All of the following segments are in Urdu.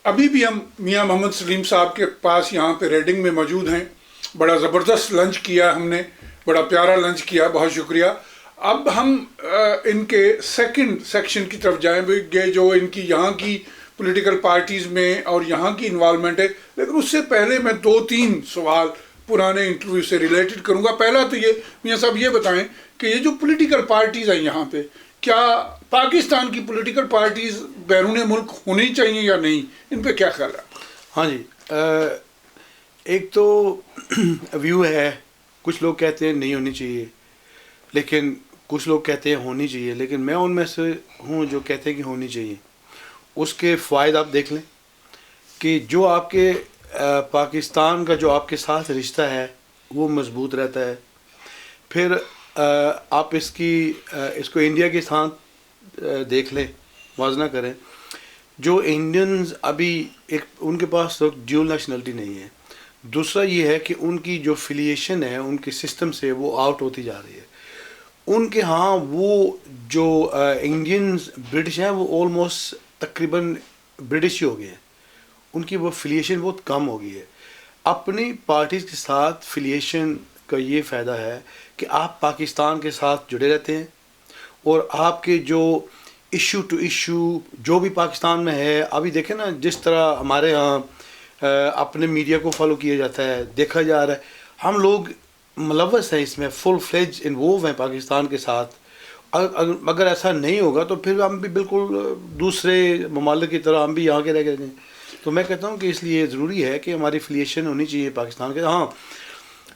ابھی بھی ہم میاں محمد سلیم صاحب کے پاس یہاں پہ ریڈنگ میں موجود ہیں. بڑا زبردست لنچ کیا ہم نے, بڑا پیارا لنچ کیا, بہت شکریہ. اب ہم ان کے سیکنڈ سیکشن کی طرف جائیں گے جو ان کی یہاں کی پولیٹیکل پارٹیز میں اور یہاں کی انوالومنٹ ہے. لیکن اس سے پہلے میں 2-3 سوال پرانے انٹرویو سے ریلیٹڈ کروں گا. پہلا تو یہ میاں صاحب یہ بتائیں کہ یہ جو پولیٹیکل پارٹیز ہیں یہاں پہ, کیا پاکستان کی پولیٹیکل پارٹیز بیرون ملک ہونی چاہیے یا نہیں؟ ان پہ کیا خیال ہے؟ ہاں جی, ایک تو ویو ہے, کچھ لوگ کہتے ہیں نہیں ہونی چاہیے, لیکن کچھ لوگ کہتے ہیں ہونی چاہیے. لیکن میں ان میں سے ہوں جو کہتے ہیں کہ ہونی چاہیے. اس کے فوائد آپ دیکھ لیں کہ جو آپ کے پاکستان کا جو آپ کے ساتھ رشتہ ہے وہ مضبوط رہتا ہے. پھر آپ اس کو انڈیا کے ساتھ دیکھ لیں, موازنہ کریں. جو انڈینز ابھی ان کے پاس ڈیول نیشنلٹی نہیں ہے. دوسرا یہ ہے کہ ان کی جو فیلیشن ہے ان کے سسٹم سے وہ آؤٹ ہوتی جا رہی ہے. ان کے ہاں وہ جو انڈینز برٹش ہیں وہ آلموسٹ تقریباً برٹش ہی ہو گئے ہیں. ان کی وہ فیلیشن بہت کم ہو گئی ہے. اپنی پارٹیز کے ساتھ فیلیشن کا یہ فائدہ ہے کہ آپ پاکستان کے ساتھ جڑے رہتے ہیں, اور آپ کے جو ایشو ٹو ایشو جو بھی پاکستان میں ہے, ابھی دیکھیں نا جس طرح ہمارے ہاں اپنے میڈیا کو فالو کیا جاتا ہے, دیکھا جا رہا ہے, ہم لوگ ملوث ہیں اس میں, فل فلیج انوولو ہیں پاکستان کے ساتھ. اگر ایسا نہیں ہوگا تو پھر ہم بھی بالکل دوسرے ممالک کی طرح ہم بھی یہاں کے رہ گئے ہیں. تو میں کہتا ہوں کہ اس لیے ضروری ہے کہ ہماری فیلیشن ہونی چاہیے پاکستان کے. ہاں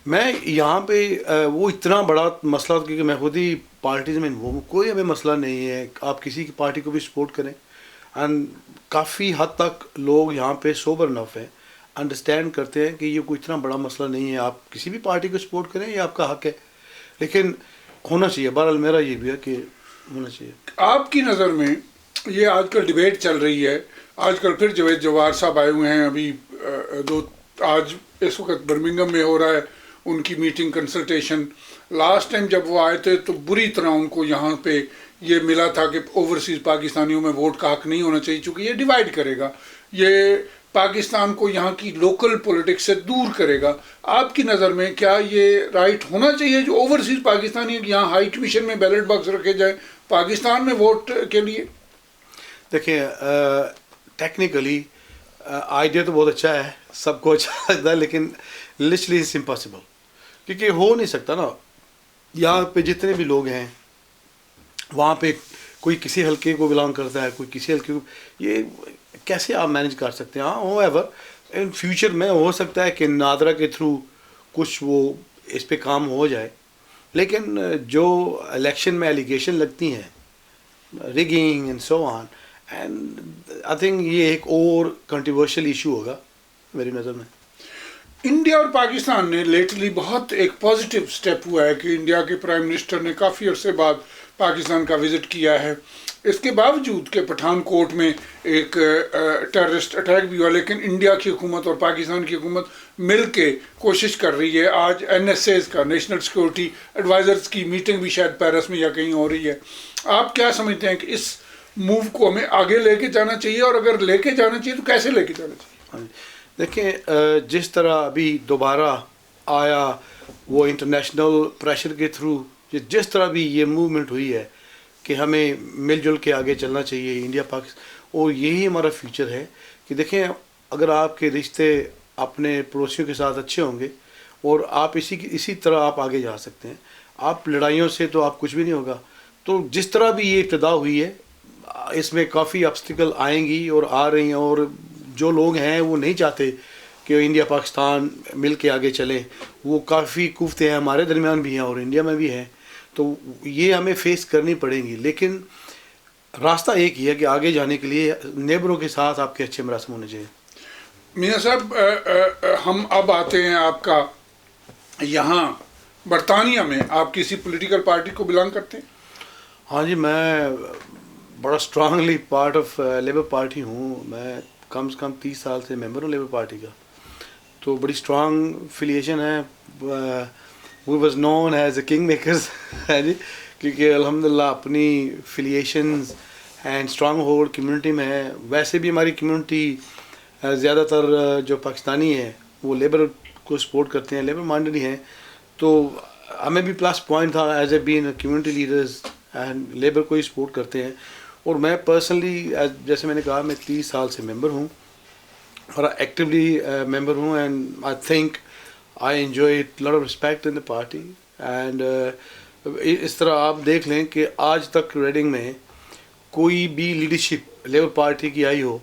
میں یہاں پہ وہ اتنا بڑا مسئلہ, کیونکہ میں خود ہی پارٹیز میں وہ کوئی ہمیں مسئلہ نہیں ہے, آپ کسی کی پارٹی کو بھی سپورٹ کریں. اینڈ کافی حد تک لوگ یہاں پہ سوبر انف ہیں, انڈرسٹینڈ کرتے ہیں کہ یہ کوئی اتنا بڑا مسئلہ نہیں ہے, آپ کسی بھی پارٹی کو سپورٹ کریں, یہ آپ کا حق ہے. لیکن ہونا چاہیے. بہرحال میرا یہ بھی ہے کہ ہونا چاہیے. آپ کی نظر میں یہ آج کل ڈیبیٹ چل رہی ہے, آج کل پھر جاوید جوار صاحب آئے ہوئے ہیں, ابھی آج اس وقت برمنگم میں ہو رہا ہے ان کی میٹنگ کنسلٹیشن. لاسٹ ٹائم جب وہ آئے تھے تو بری طرح ان کو یہاں پہ یہ ملا تھا کہ اوورسیز پاکستانیوں میں ووٹ کا حق نہیں ہونا چاہیے چونکہ یہ ڈیوائیڈ کرے گا, یہ پاکستان کو یہاں کی لوکل پولیٹکس سے دور کرے گا. آپ کی نظر میں کیا یہ رائٹ ہونا چاہیے جو اوورسیز پاکستانی یہاں ہائی کمیشن میں بیلٹ باکس رکھے جائیں پاکستان میں ووٹ کے لیے؟ دیکھیں ٹیکنیکلی آئیڈیا تو بہت اچھا ہے, سب کو اچھا لگتا ہے, لیکن لٹرلی اٹس امپاسبل, کیونکہ ہو نہیں سکتا نا. یہاں پہ جتنے بھی لوگ ہیں وہاں پہ کوئی کسی حلقے کو بلانگ کرتا ہے, کوئی کسی حلقے کو, یہ کیسے آپ مینیج کر سکتے ہیں؟ ہاں ہو ایور ان فیوچر میں ہو سکتا ہے کہ نادرا کے تھرو کچھ وہ اس پہ کام ہو جائے. لیکن جو الیکشن میں ایلیگیشن لگتی ہیں, rigging and so on, and I think یہ ایک اور کنٹروورشل ایشو ہوگا میری نظر میں. انڈیا اور پاکستان نے لیٹلی بہت ایک پازیٹیو سٹیپ ہوا ہے کہ انڈیا کے پرائم منسٹر نے کافی عرصے بعد پاکستان کا وزٹ کیا ہے. اس کے باوجود کہ پٹھان کوٹ میں ایک ٹیررسٹ اٹیک بھی ہوا, لیکن انڈیا کی حکومت اور پاکستان کی حکومت مل کے کوشش کر رہی ہے. آج NSAs کا نیشنل سیکورٹی ایڈوائزرز کی میٹنگ بھی شاید پیرس میں یا کہیں ہو رہی ہے. آپ کیا سمجھتے ہیں کہ اس موو کو ہمیں آگے لے کے جانا چاہیے, اور اگر لے کے جانا چاہیے تو کیسے لے کے جانا چاہیے؟ دیکھیں جس طرح ابھی دوبارہ آیا وہ انٹرنیشنل پریشر کے تھرو, جس طرح بھی یہ موومنٹ ہوئی ہے کہ ہمیں مل جل کے آگے چلنا چاہیے انڈیا پاکستان, اور یہی ہمارا فیوچر ہے. کہ دیکھیں اگر آپ کے رشتے اپنے پڑوسیوں کے ساتھ اچھے ہوں گے اور آپ اسی طرح آپ آگے جا سکتے ہیں. آپ لڑائیوں سے تو آپ کچھ بھی نہیں ہوگا. تو جس طرح بھی یہ ابتدا ہوئی ہے اس میں کافی آبسٹیکل آئیں گی اور آ رہی ہیں, اور جو لوگ ہیں وہ نہیں چاہتے کہ انڈیا پاکستان مل کے آگے چلے, وہ کافی کوفتے ہیں ہمارے درمیان بھی ہیں اور انڈیا میں بھی ہیں. تو یہ ہمیں فیس کرنی پڑیں گی, لیکن راستہ ایک ہی ہے کہ آگے جانے کے لیے نیبروں کے ساتھ آپ کے اچھے مراسم ہونے چاہیے. میاں صاحب ہم اب آتے ہیں آپ کا یہاں برطانیہ میں, آپ کسی پولیٹیکل پارٹی کو بلانگ کرتے ہیں؟ ہاں جی, میں بڑا strongly part of labour party ہوں. میں کم سے کم 30 سال سے ممبر ہوں لیبر پارٹی کا, تو بڑی اسٹرانگ فیلیشن ہے. We was known as a king makers ہے جی, کیونکہ الحمدللہ اپنی affiliations and strong stronghold میں ہے. ویسے بھی ہماری کمیونٹی زیادہ تر جو پاکستانی ہیں وہ لیبر کو سپورٹ کرتے ہیں، لیبر مائنڈڈ ہی ہیں. تو ہمیں بھی پلس پوائنٹ تھا as a been community leaders and labour کو ہی سپورٹ کرتے ہیں. اور میں پرسنلی جیسے میں نے کہا میں 30 سال سے ممبر ہوں اور ایکٹیولی ممبر ہوں. And I think I enjoy lot of respect in the party. And اس طرح آپ دیکھ لیں کہ آج تک ریڈنگ میں کوئی بھی لیڈرشپ لیبر پارٹی کی آئی ہو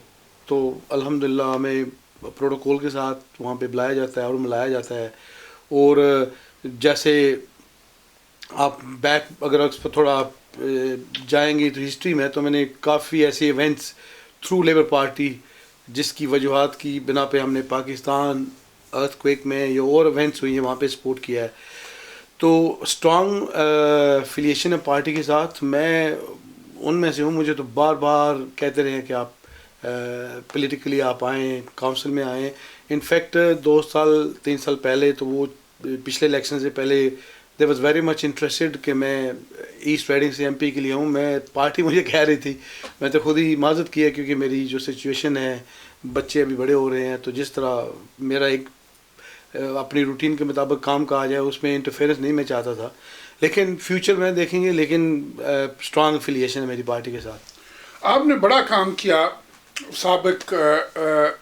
تو الحمدللہ ہمیں پروٹوکول کے ساتھ وہاں پہ بلایا جاتا ہے اور ملایا جاتا ہے. اور جیسے آپ بیک اگر تھوڑا جائیں گے تو ہسٹری میں تو میں نے کافی ایسے ایونٹس تھرو لیبر پارٹی جس کی وجوہات کی بنا پہ ہم نے پاکستان ارتھ کویک میں یا اور ایونٹس ہوئی ہیں وہاں پہ سپورٹ کیا ہے. تو اسٹرانگ فیلیشن ہے پارٹی کے ساتھ. میں ان میں سے ہوں. مجھے تو بار بار کہتے رہے ہیں کہ آپ پولیٹیکلی آپ آئیں، کونسل میں آئیں. انفیکٹ 2 سال 3 سال پہلے تو وہ پچھلے الیکشن سے پہلے دے واز ویری مچ انٹرسٹڈ کہ میں ایسٹ ریڈنگ سے MP کے لیے ہوں. میں پارٹی مجھے کہہ رہی تھی، میں تو خود ہی معذرت کیا کیونکہ میری جو سچویشن ہے، بچے ابھی بڑے ہو رہے ہیں، تو جس طرح میرا ایک اپنی روٹین کے مطابق کام کہا جائے اس میں انٹرفیئرنس نہیں میں چاہتا تھا. لیکن فیوچر میں دیکھیں گے. لیکن اسٹرانگ افیلیشن ہے میری پارٹی کے ساتھ. آپ نے بڑا کام کیا سابق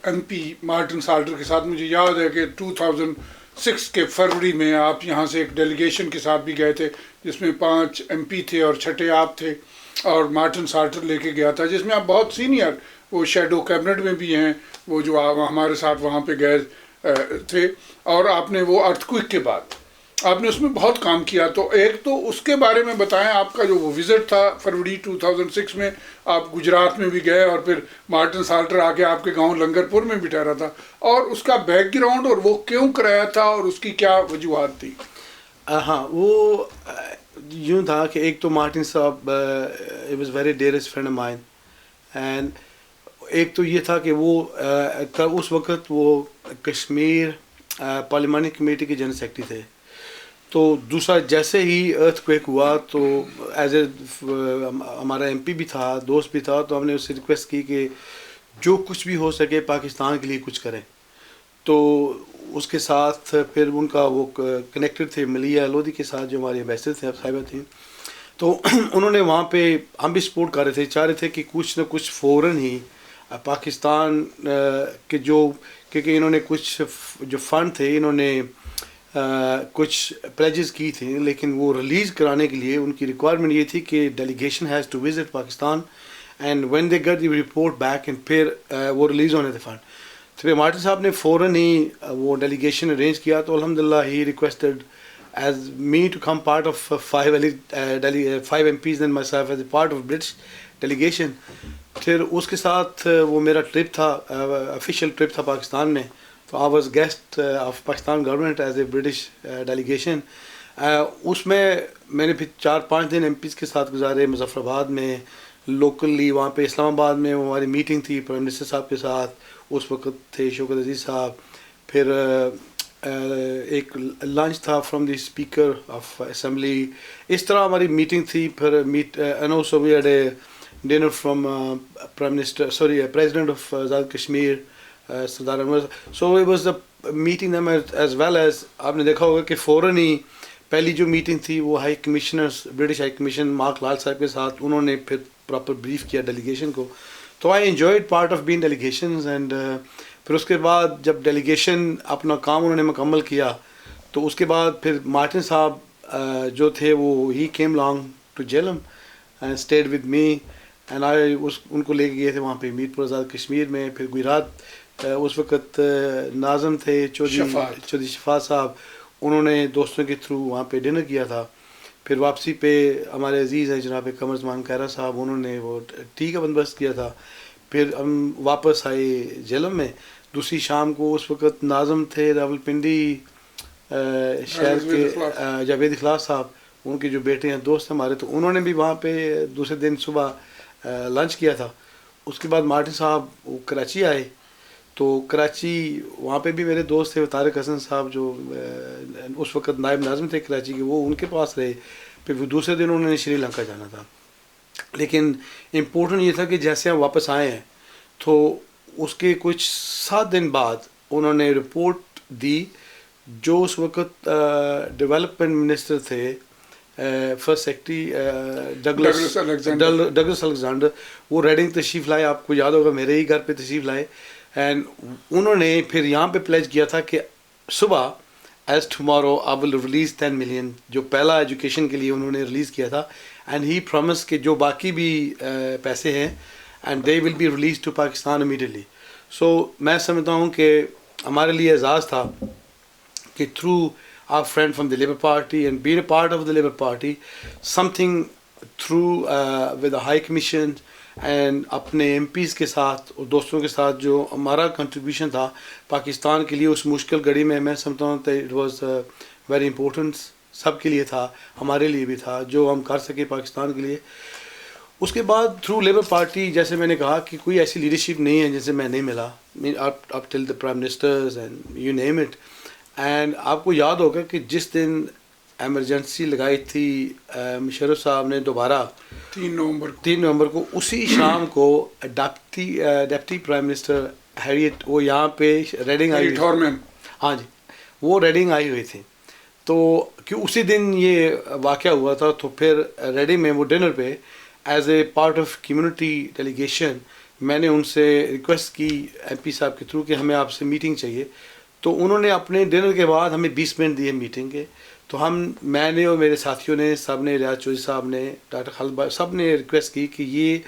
MP مارٹن سالٹر کے ساتھ. مجھے یاد ہے کہ 2006 کے فروری میں آپ یہاں سے ایک ڈیلیگیشن کے ساتھ بھی گئے تھے جس میں 5 MP تھے اور 6 آپ تھے اور مارٹن سالٹر لے کے گیا تھا، جس میں آپ بہت سینئر وہ شیڈو کیبنٹ میں بھی ہیں، وہ جو ہمارے ساتھ وہاں پہ گئے تھے. اور آپ نے وہ ارتھ کوئک کے بعد آپ نے اس میں بہت کام کیا. تو ایک تو اس کے بارے میں بتائیں، آپ کا جو وہ وزٹ تھا فروری 2006 میں، آپ گجرات میں بھی گئے اور پھر مارٹن سالٹر آ کے آپ کے گاؤں لنگر پور میں بھی ٹھہرا تھا، اور اس کا بیک گراؤنڈ اور وہ کیوں کرایا تھا اور اس کی کیا وجوہات تھی؟ ہاں، وہ یوں تھا کہ ایک تو مارٹن صاحب it was very dearest friend of mine. And ایک تو یہ تھا کہ وہ اس وقت وہ کشمیر پارلیمانی کمیٹی کے جنرل سیکرٹری تھے. تو دوسرا جیسے ہی ارتھ کویک ہوا تو ایز اے ہمارا MP بھی تھا، دوست بھی تھا، تو ہم نے اس سے ریکویسٹ کی کہ جو کچھ بھی ہو سکے پاکستان کے لیے کچھ کریں. تو اس کے ساتھ پھر ان کا وہ کنیکٹڈ تھے ملیہ لودھی کے ساتھ جو ہماری ایمبیسڈر تھے صاحبہ تھیں. تو انہوں نے وہاں پہ ہم بھی سپورٹ کر رہے تھے، چاہ رہے تھے کہ کچھ نہ کچھ فوراً ہی پاکستان کے جو کیونکہ انہوں نے کچھ جو فنڈ تھے انہوں نے کچھ پلیجز کی تھیں، لیکن وہ ریلیز کرانے کے لیے ان کی ریکوائرمنٹ یہ تھی کہ delegation has to visit Pakistan and when they get the report back and پھر وہ ریلیز ہونے تھے فنڈ. تو پھر مارٹن صاحب نے فوراً ہی وہ ڈیلیگیشن ارینج کیا. تو الحمدللہ he requested as me to come part of 5 MPs and myself as a part of British delegation. پھر اس کے ساتھ وہ میرا ٹرپ تھا، آفیشیل ٹرپ تھا پاکستان میں. تو I was guest of Pakistan government as a British delegation. اس میں نے پھر 4-5 دن MPs کے ساتھ گزارے مظفر آباد میں، لوکلی وہاں پہ اسلام آباد میں ہماری میٹنگ تھی پرائم منسٹر صاحب کے ساتھ. اس وقت تھے شوکت عزیز صاحب. پھر ایک لنچ تھا from the speaker of assembly. اس طرح ہماری میٹنگ تھی. پھر and also we had a dinner from president of Azad Kashmir Sardar Anwar. So it was the meeting them as well as آپ نے دیکھا ہوگا کہ فوراً ہی پہلی جو میٹنگ تھی وہ high commissioner British high commission mark لال صاحب کے ساتھ، انہوں نے پھر پراپر بریف کیا ڈیلیگیشن کو. تو I enjoyed part of been delegations. And پھر اس کے بعد جب ڈیلیگیشن اپنا کام انہوں نے مکمل کیا تو اس کے بعد پھر مارٹن صاحب جو تھے وہ ہی came long to Jhelum and stayed with me and I ان کو لے کے گئے تھے وہاں پہ میر پور آزاد کشمیر میں. پھر گجرات اس وقت ناظم تھے چودھری شفا صاحب، انہوں نے دوستوں کے تھرو وہاں پہ ڈنر کیا تھا. پھر واپسی پہ ہمارے عزیز ہیں جناب قمر زمان خیرہ صاحب، انہوں نے وہ ٹی کا بندوبست کیا تھا. پھر ہم واپس آئے جیلم میں. دوسری شام کو اس وقت ناظم تھے راول پنڈی شہر کے جاوید اخلاص صاحب، ان کے جو بیٹے ہیں دوست ہمارے، تو انہوں نے بھی وہاں پہ دوسرے دن صبح لنچ کیا تھا. اس کے بعد مارٹن صاحب وہ کراچی آئے. تو کراچی وہاں پہ بھی میرے دوست تھے طارق حسن صاحب جو اس وقت نائب ناظم تھے کراچی کے، وہ ان کے پاس رہے. پھر دوسرے دن انہوں نے شری لنکا جانا تھا. لیکن امپورٹنٹ یہ تھا کہ جیسے ہم واپس آئے ہیں تو اس کے کچھ 7 دن بعد انہوں نے رپورٹ دی جو اس وقت ڈیولپمنٹ منسٹر تھے فرسٹ سیکرٹری ڈگلس الیگزینڈر. وہ ریڈنگ تشریف لائے, آپ کو یاد ہوگا میرے ہی گھر پہ تشریف لائے, اینڈ انہوں نے پھر یہاں پہ پلیج کیا تھا کہ صبح as tomorrow I will release 10 million, جو پہلا ایجوکیشن کے لیے انہوں نے ریلیز کیا تھا, اینڈ ہی پرومس کہ جو باقی بھی پیسے ہیں and they will be release to Pakistan immediately. So میں سمجھتا ہوں کہ ہمارے لیے اعزاز تھا کہ through our friend from the Labour Party and being a part of the Labour Party, something through with the High Commission and اپنے MPs کے ساتھ اور دوستوں کے ساتھ جو ہمارا کنٹریبیوشن تھا پاکستان کے لیے اس مشکل گھڑی میں سمجھتا ہوں کہ اٹ واز ویری امپورٹنٹ, سب کے لیے تھا, ہمارے لیے بھی تھا جو ہم کر سکے پاکستان کے لیے. اس کے بعد تھرو لیبر پارٹی جیسے میں نے کہا کہ کوئی ایسی لیڈرشپ نہیں ہے جیسے میں نہیں ملا, up till the prime ministers and you name it. اینڈ آپ کو یاد ہوگا کہ جس دن ایمرجنسی لگائی تھی مشرف صاحب نے دوبارہ 3 نومبر کو, اسی شام کو ڈپٹی پرائم منسٹر ہیریٹ وہ یہاں پہ ریڈنگ آئی ہوئی, ہاں جی وہ ریڈنگ آئی ہوئی تھی. تو کہ اسی دن یہ واقعہ ہوا تھا, تو پھر ریڈنگ میں وہ ڈنر پہ as a part of community delegation میں نے ان سے ریکویسٹ کی MP صاحب کے تھرو کہ ہمیں آپ سے میٹنگ چاہیے. تو انہوں نے اپنے ڈنر کے بعد ہمیں 20 منٹ دیے میٹنگ کے. تو میں نے اور میرے ساتھیوں نے سب نے, ریاض چودھری صاحب نے, ڈاکٹر خالد بھائی, سب نے ریکویسٹ کی کہ یہ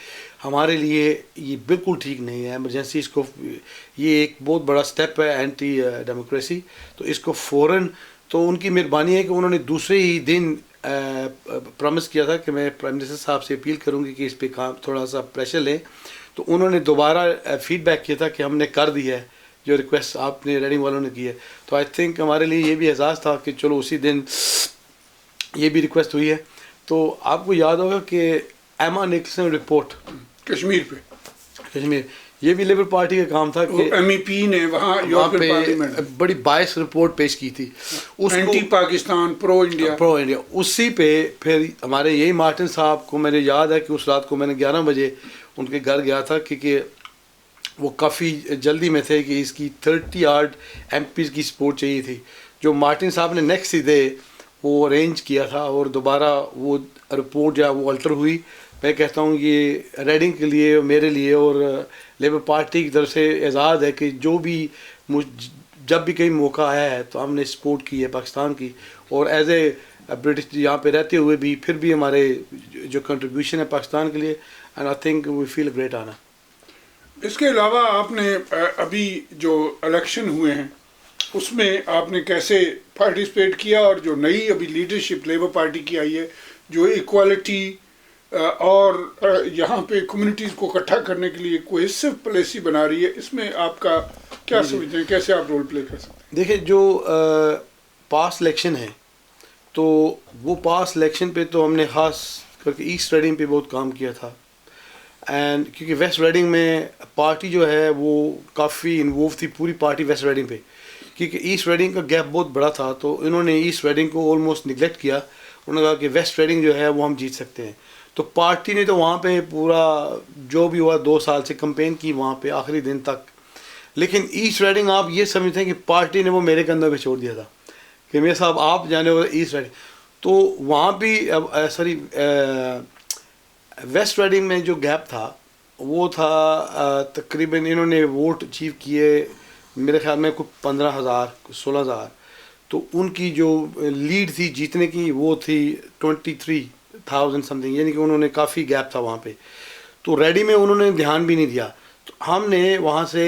ہمارے لیے یہ بالکل ٹھیک نہیں ہے ایمرجنسی, اس کو یہ ایک بہت بڑا سٹیپ ہے اینٹی ڈیموکریسی, تو اس کو فوراً. تو ان کی مہربانی ہے کہ انہوں نے دوسرے ہی دن پرومس کیا تھا کہ میں پرائم منسٹر صاحب سے اپیل کروں گی کہ اس پہ کام تھوڑا سا پریشر لیں. تو انہوں نے دوبارہ فیڈ بیک کیا تھا کہ ہم نے کر دی ہے جو ریکویسٹ آپ نے ریڈنگ والوں نے کی ہے. تو آئی تھنک ہمارے لیے یہ بھی اعزاز تھا کہ چلو اسی دن یہ بھی ریکویسٹ ہوئی ہے. تو آپ کو یاد ہوگا کہ ایما نکلسن رپورٹ کشمیر, یہ بھی لیبر پارٹی کا کام تھا کہ MEP نے وہاں پہ بڑی باعث رپورٹ پیش کی تھی, اینٹی پاکستان پرو انڈیا. اسی پہ پھر ہمارے یہی مارٹن صاحب کو میرے یاد ہے کہ اس رات کو میں نے 11 بجے ان کے گھر گیا تھا, کیونکہ وہ کافی جلدی میں تھے کہ اس کی 30 آرڈ MPs کی سپورٹ چاہیے تھی, جو مارٹن صاحب نے نیکسٹ ڈے وہ ارینج کیا تھا, اور دوبارہ وہ رپورٹ جو ہے وہ الٹر ہوئی. میں کہتا ہوں یہ ریڈنگ کے لیے, میرے لیے اور لیبر پارٹی کی طرف سے اعزاز ہے کہ جو بھی جب بھی کہیں موقع آیا ہے تو ہم نے سپورٹ کی ہے پاکستان کی, اور ایز اے برٹش یہاں پہ رہتے ہوئے بھی پھر بھی ہمارے جو کنٹریبیوشن ہے پاکستان کے لیے, and I think we feel great آنا. اس کے علاوہ آپ نے ابھی جو الیکشن ہوئے ہیں اس میں آپ نے کیسے پارٹیسپیٹ کیا, اور جو نئی ابھی لیڈرشپ لیبر پارٹی کی آئی ہے جو ایکوالٹی اور یہاں پہ کمیونٹیز کو اکٹھا کرنے کے لیے کوہیسو پالیسی بنا رہی ہے, اس میں آپ کا کیا سمجھتے ہیں, کیسے آپ رول پلے کر سکتے ہیں؟ دیکھیں جو پاس الیکشن ہے تو وہ پاس الیکشن پہ تو ہم نے خاص کر کے ایسٹ ریڈنگ پہ بہت کام کیا تھا, اینڈ کیونکہ ویسٹ ریڈنگ میں پارٹی جو ہے وہ کافی انوولو تھی, پوری پارٹی ویسٹ ریڈنگ پہ, کیونکہ ایسٹ ریڈنگ کا گیپ بہت بڑا تھا. تو انہوں نے ایسٹ ریڈنگ کو آلموسٹ نگلیکٹ کیا, انہوں نے کہا کہ ویسٹ ریڈنگ جو ہے وہ ہم جیت سکتے ہیں. تو پارٹی نے تو وہاں پہ پورا جو بھی ہوا 2 سال سے کمپین کی وہاں پہ آخری دن تک, لیکن ایسٹ ریڈنگ آپ یہ سمجھتے ہیں کہ پارٹی نے وہ میرے کندھوں پہ چھوڑ دیا تھا کہ میرے صاحب آپ جانے والے ایسٹ ریڈنگ. تو وہاں بھی ویسٹ ریڈنگ میں جو گیپ تھا وہ تھا تقریباً انہوں نے ووٹ اچیو کیے میرے خیال میں کوئی 15,000 16,000. تو ان کی جو لیڈ تھی جیتنے کی وہ تھی 23,000 سم تھنگ, یعنی کہ انہوں نے کافی گیپ تھا وہاں پہ. تو ریڈی میں انہوں نے دھیان بھی نہیں دیا. تو ہم نے وہاں سے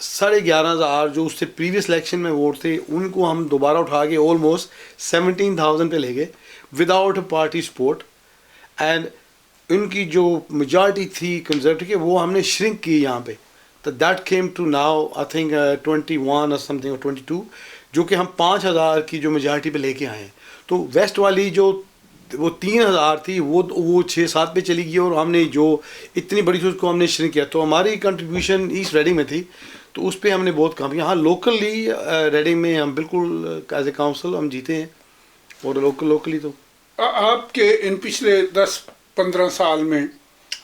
11,500 جو اس سے پریویس الیکشن میں ووٹ تھے ان کو ہم دوبارہ اٹھا کے آلموسٹ 17,000 پہ لے گئے وداؤٹ پارٹی سپورٹ. اینڈ ان کی جو میجارٹی تھی کنزرویٹو کی وہ ہم نے شرنک کی یہاں پہ. تو that came to now I think 21 اور سم تھنگ اور 22, جو کہ ہم 5,000 کی جو میجارٹی پہ لے کے آئے ہیں. تو ویسٹ والی جو وہ 3,000 تھی وہ 6-7 پہ چلی گئی, اور ہم نے جو اتنی بڑی تھی اس کو ہم نے شرنک کیا. تو ہماری کنٹریبیوشن ایسٹ ریڈنگ میں تھی تو اس پہ ہم نے بہت کام کیا. ہاں لوکلی ریڈنگ میں ہم بالکل ایز اے کاؤنسل ہم جیتے ہیں, اور لوکلی تو آپ کے ان پچھلے 10-15 سال میں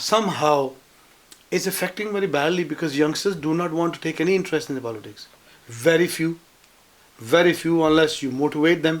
somehow it's affecting very badly because youngsters do not want to take any interest in the politics. Very few unless you motivate them.